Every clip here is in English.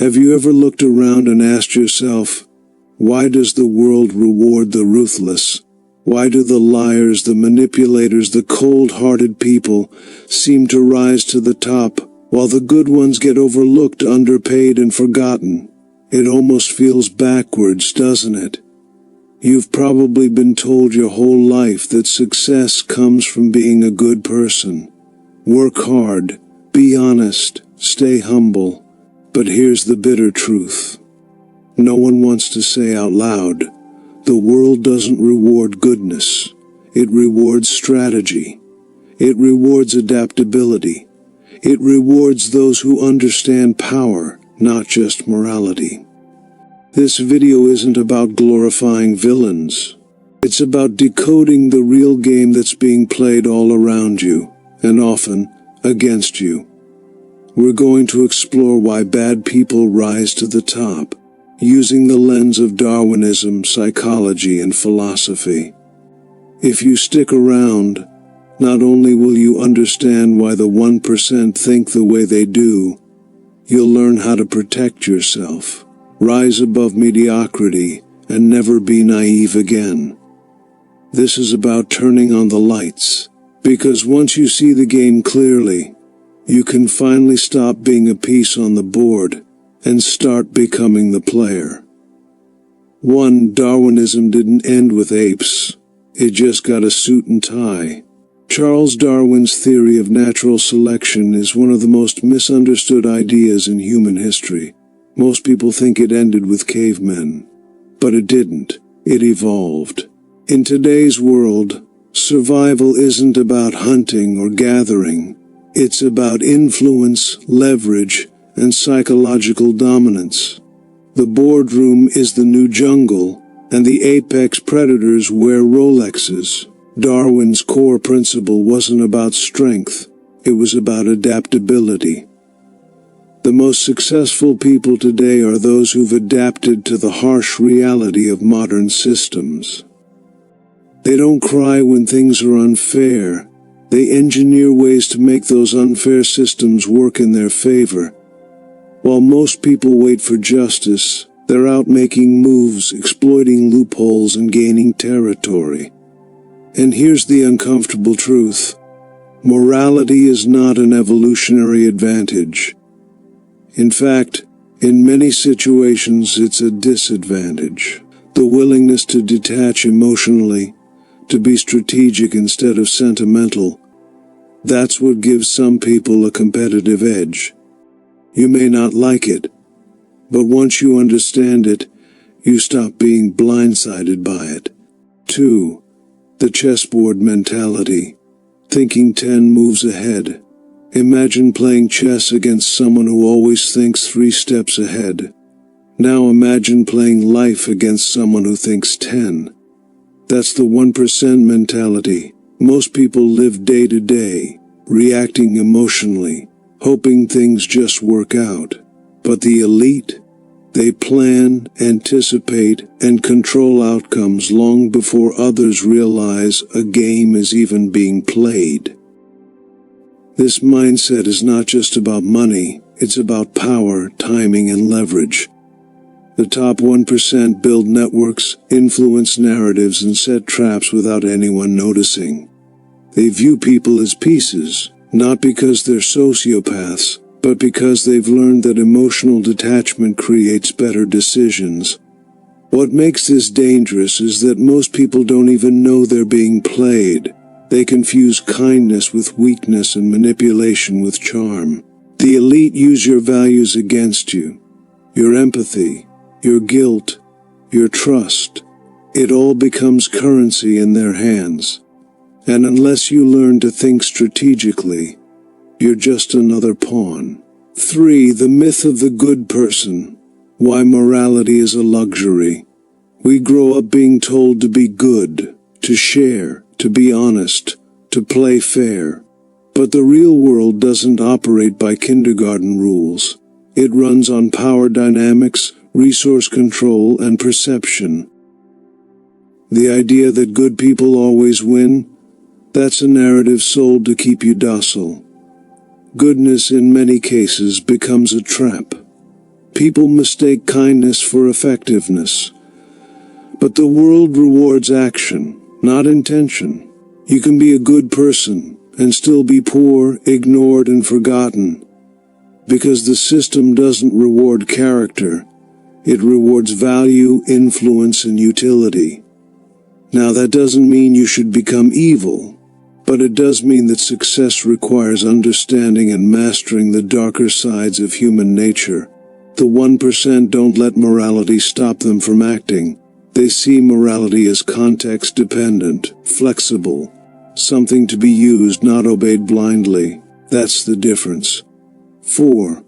Have you ever looked around and asked yourself, why does the world reward the ruthless? Why do the liars, the manipulators, the cold-hearted people seem to rise to the top, while the good ones get overlooked, underpaid, and forgotten? It almost feels backwards, doesn't it? You've probably been told your whole life that success comes from being a good person. Work hard, be honest, stay humble. But here's the bitter truth. No one wants to say out loud, the world doesn't reward goodness. It rewards strategy. It rewards adaptability. It rewards those who understand power, not just morality. This video isn't about glorifying villains. It's about decoding the real game that's being played all around you, and often against you. We're going to explore why bad people rise to the top, using the lens of Darwinism, psychology, and philosophy. If you stick around, not only will you understand why the 1% think the way they do, you'll learn how to protect yourself, rise above mediocrity, and never be naive again. This is about turning on the lights, because once you see the game clearly, you can finally stop being a piece on the board and start becoming the player. 1. Darwinism didn't end with apes. It just got a suit and tie. Charles Darwin's theory of natural selection is one of the most misunderstood ideas in human history. Most people think it ended with cavemen. But it didn't. It evolved. In today's world, survival isn't about hunting or gathering. It's about influence, leverage, and psychological dominance. The boardroom is the new jungle, and the apex predators wear Rolexes. Darwin's core principle wasn't about strength, it was about adaptability. The most successful people today are those who've adapted to the harsh reality of modern systems. They don't cry when things are unfair. They engineer ways to make those unfair systems work in their favor. While most people wait for justice, they're out making moves, exploiting loopholes, and gaining territory. And here's the uncomfortable truth. Morality is not an evolutionary advantage. In fact, in many situations it's a disadvantage. The willingness to detach emotionally, to be strategic instead of sentimental, that's what gives some people a competitive edge. You may not like it, but once you understand it, you stop being blindsided by it. 2. The chessboard mentality. Thinking 10 moves ahead. Imagine playing chess against someone who always thinks 3 steps ahead. Now imagine playing life against someone who thinks 10. That's the 1% mentality. Most people live day to day, reacting emotionally, hoping things just work out. But the elite, they plan, anticipate, and control outcomes long before others realize a game is even being played. This mindset is not just about money, it's about power, timing, and leverage. The top 1% build networks, influence narratives, and set traps without anyone noticing. They view people as pieces, not because they're sociopaths, but because they've learned that emotional detachment creates better decisions. What makes this dangerous is that most people don't even know they're being played. They confuse kindness with weakness and manipulation with charm. The elite use your values against you. Your empathy, your guilt, your trust. It all becomes currency in their hands. And unless you learn to think strategically, you're just another pawn. 3. The myth of the good person. Why morality is a luxury. We grow up being told to be good, to share, to be honest, to play fair. But the real world doesn't operate by kindergarten rules. It runs on power dynamics, resource control, and perception. The idea that good people always win, that's a narrative sold to keep you docile. Goodness in many cases becomes a trap. People mistake kindness for effectiveness. But the world rewards action, not intention. You can be a good person and still be poor, ignored, and forgotten. Because the system doesn't reward character, it rewards value, influence, and utility. Now that doesn't mean you should become evil, but it does mean that success requires understanding and mastering the darker sides of human nature. The 1% don't let morality stop them from acting. They see morality as context-dependent, flexible, something to be used, not obeyed blindly. That's the difference. 4.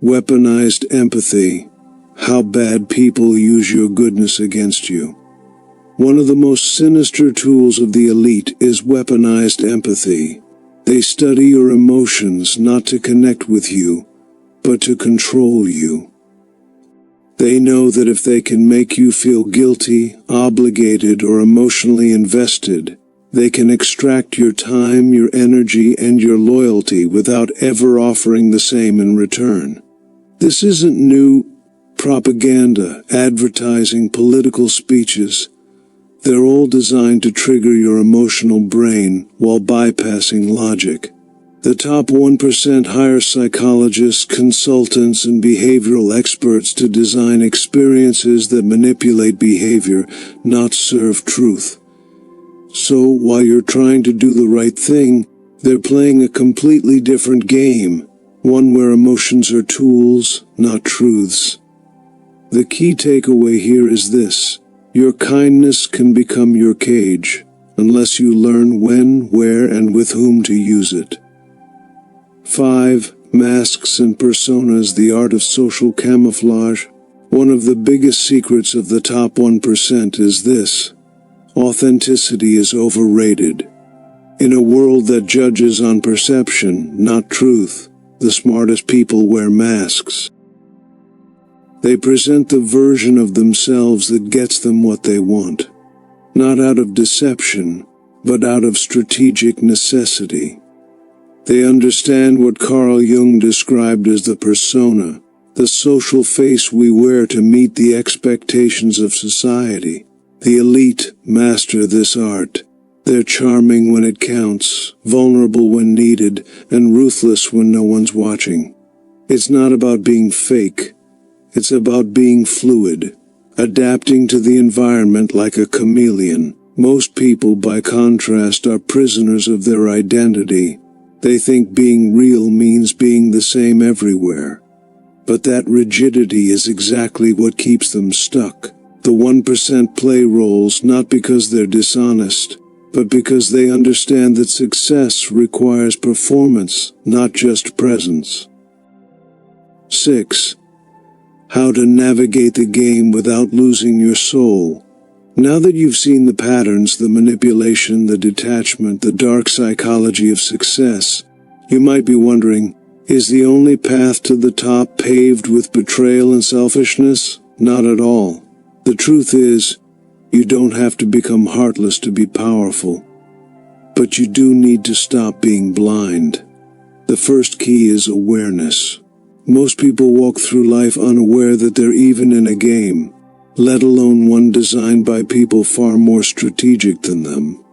Weaponized empathy. How bad people use your goodness against you. One of the most sinister tools of the elite is weaponized empathy. They study your emotions not to connect with you, but to control you. They know that if they can make you feel guilty, obligated, or emotionally invested, they can extract your time, your energy, and your loyalty without ever offering the same in return. This isn't new propaganda, advertising, political speeches. They're all designed to trigger your emotional brain while bypassing logic. The top 1% hire psychologists, consultants, and behavioral experts to design experiences that manipulate behavior, not serve truth. So, while you're trying to do the right thing, they're playing a completely different game, one where emotions are tools, not truths. The key takeaway here is this: your kindness can become your cage, unless you learn when, where, and with whom to use it. 5. Masks and personas, the art of social camouflage. One of the biggest secrets of the top 1% is this: authenticity is overrated. In a world that judges on perception, not truth, the smartest people wear masks. They present the version of themselves that gets them what they want, not out of deception, but out of strategic necessity. They understand what Carl Jung described as the persona, the social face we wear to meet the expectations of society. The elite master this art. They're charming when it counts, vulnerable when needed, and ruthless when no one's watching. It's not about being fake. It's about being fluid, adapting to the environment like a chameleon. Most people, by contrast, are prisoners of their identity. They think being real means being the same everywhere. But that rigidity is exactly what keeps them stuck. The 1% play roles not because they're dishonest, but because they understand that success requires performance, not just presence. 6. How to navigate the game without losing your soul. Now that you've seen the patterns, the manipulation, the detachment, the dark psychology of success, you might be wondering, is the only path to the top paved with betrayal and selfishness? Not at all. The truth is, you don't have to become heartless to be powerful. But you do need to stop being blind. The first key is awareness. Most people walk through life unaware that they're even in a game, let alone one designed by people far more strategic than them.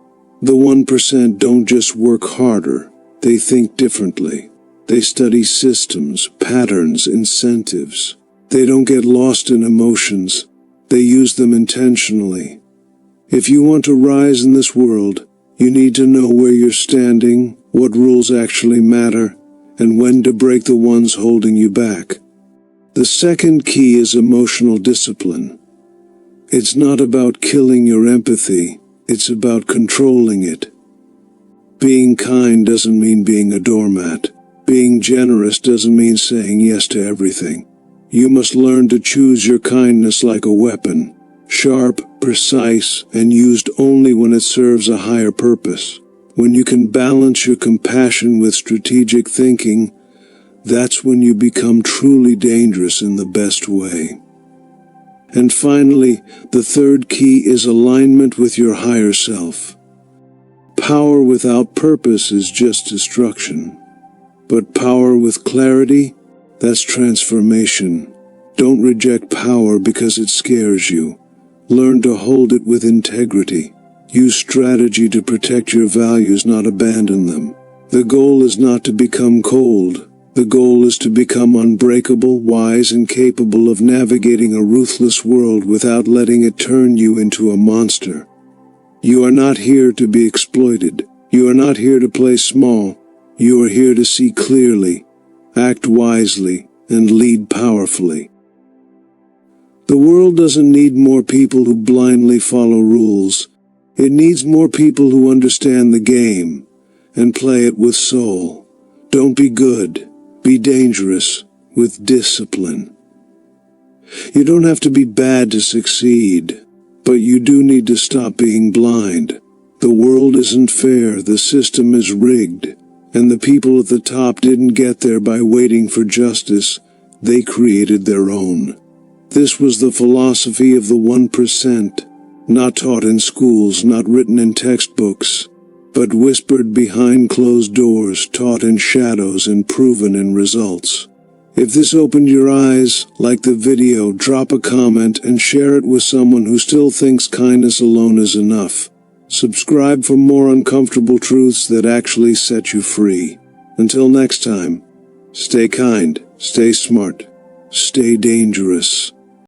The 1% don't just work harder, they think differently. They study systems, patterns, incentives. They don't get lost in emotions, they use them intentionally. If you want to rise in this world, you need to know where you're standing, what rules actually matter, and when to break the ones holding you back. The second key is emotional discipline. It's not about killing your empathy, it's about controlling it. Being kind doesn't mean being a doormat. Being generous doesn't mean saying yes to everything. You must learn to choose your kindness like a weapon, sharp, precise, and used only when it serves a higher purpose. When you can balance your compassion with strategic thinking, that's when you become truly dangerous in the best way. And finally, the third key is alignment with your higher self. Power without purpose is just destruction. But power with clarity, that's transformation. Don't reject power because it scares you. Learn to hold it with integrity. Use strategy to protect your values, not abandon them. The goal is not to become cold. The goal is to become unbreakable, wise, and capable of navigating a ruthless world without letting it turn you into a monster. You are not here to be exploited. You are not here to play small. You are here to see clearly, act wisely, and lead powerfully. The world doesn't need more people who blindly follow rules. It needs more people who understand the game and play it with soul. Don't be good. Be dangerous with discipline. You don't have to be bad to succeed, but you do need to stop being blind. The world isn't fair, the system is rigged, and the people at the top didn't get there by waiting for justice. They created their own. This was the philosophy of the 1%, not taught in schools, not written in textbooks, but whispered behind closed doors, taught in shadows, and proven in results. If this opened your eyes, like the video, drop a comment and share it with someone who still thinks kindness alone is enough. Subscribe for more uncomfortable truths that actually set you free. Until next time, stay kind, stay smart, stay dangerous.